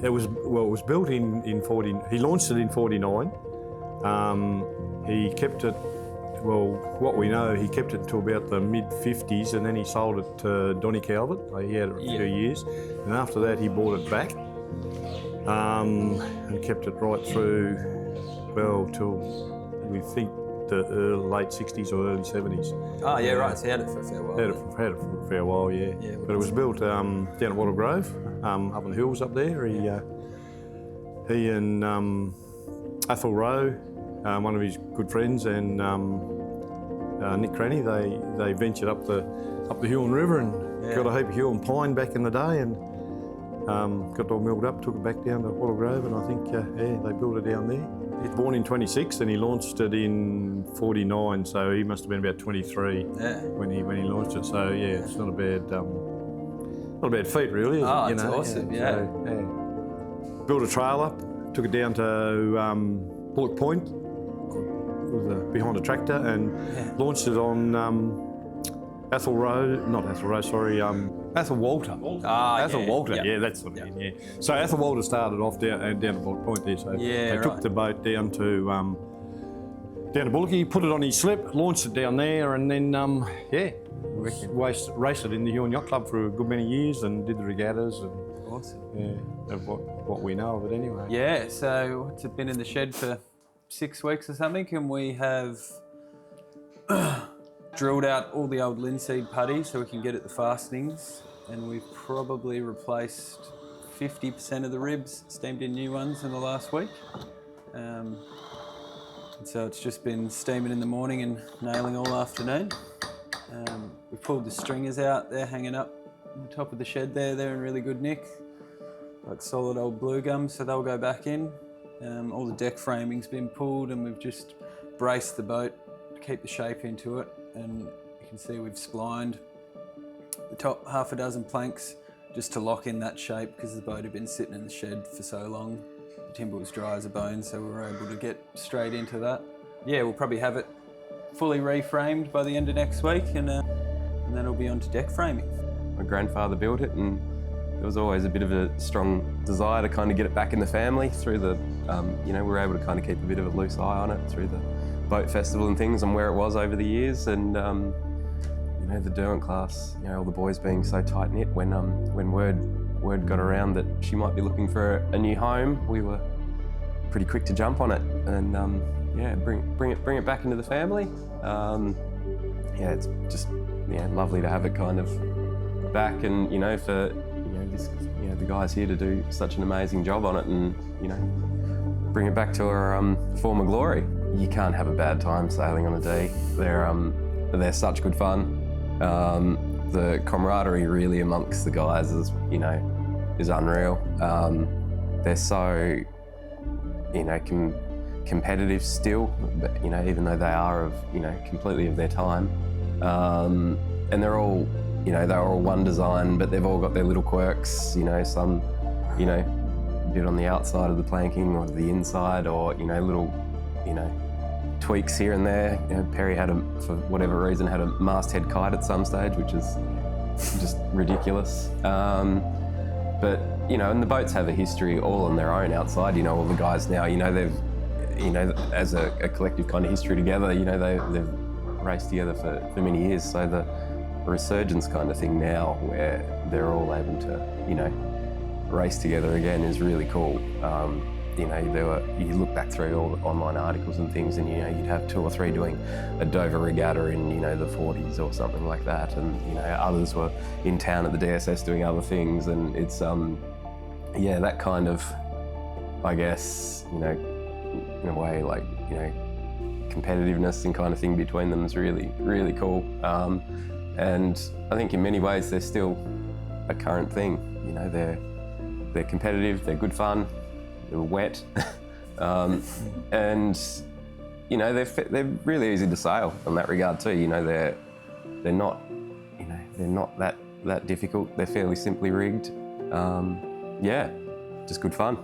It was built in 40. He launched it in 49. He kept it. Well, what we know, he kept it until about the mid-50s, and then he sold it to Donny Calvert. He had it for a few years, and after that he bought it back and kept it right through, well, till we think the late 60s or early 70s. Oh, yeah, right, so he had it for a fair while. Had it for a fair while, yeah. But it was built down at Wattle Grove, up in the hills up there. He and Athol Rowe, one of his good friends, and Nick Cranny, they ventured up the Huon River and got a heap of Huon pine back in the day, and got it all milled up, took it back down to Wattle Grove, and I think they built it down there. He was born in 26 and he launched it in 49, so he must have been about 23 when he launched it. So yeah, it's not a bad feat really. Is it? It's awesome. So, built a trailer, took it down to Bullock Point behind a tractor, and launched it on Athol Walter. Athol Walter, that's what I mean, yeah. So Athol Walter started off down at Bullock Point there, so they took the boat down to Bullock. He put it on his slip, launched it down there, and then raced it in the Huon Yacht Club for a good many years, and did the regattas and of what we know of it anyway. Yeah, so it's been in the shed for 6 weeks or something, and we have drilled out all the old linseed putty so we can get at the fastenings, and we've probably replaced 50% of the ribs, steamed in new ones in the last week. And so it's just been steaming in the morning and nailing all afternoon. We've pulled the stringers out, they're hanging up on the top of the shed there, they're in really good nick, like solid old blue gum, so they'll go back in. All the deck framing's been pulled, and we've just braced the boat to keep the shape into it. And you can see we've splined the top half a dozen planks just to lock in that shape, because the boat had been sitting in the shed for so long. The timber was dry as a bone, so we were able to get straight into that. Yeah, we'll probably have it fully reframed by the end of next week, and then it'll be on to deck framing. My grandfather built it, and there was always a bit of a strong desire to kind of get it back in the family through the, we were able to kind of keep a bit of a loose eye on it through the boat festival and things, and where it was over the years. And the Derwent class, all the boys being so tight knit, when word got around that she might be looking for a new home, we were pretty quick to jump on it and bring it back into the family. It's just lovely to have it kind of back, and for the guys here to do such an amazing job on it, and bring it back to our former glory. You can't have a bad time sailing on a D. They're such good fun. The camaraderie really amongst the guys is unreal. They're so competitive still, even though they are of completely of their time, and they're all they're all one design, but they've all got their little quirks. Some a bit on the outside of the planking or the inside, or little tweaks here and there. Peri for whatever reason, had a masthead kite at some stage, which is just ridiculous. But and the boats have a history all on their own outside. All the guys now, they've as a collective kind of history together. They've raced together for many years. So the resurgence kind of thing now, where they're all able to race together again, is really cool. You look back through all the online articles and things, and you'd have 2 or 3 doing a Dover regatta in the 40s or something like that, and others were in town at the DSS doing other things, and it's that kind of, I guess, in a way, like competitiveness and kind of thing between them is really, really cool. And I think in many ways they're still a current thing. They're competitive, they're good fun, they're wet, and they're really easy to sail in that regard too. They're not that difficult. They're fairly simply rigged. Just good fun.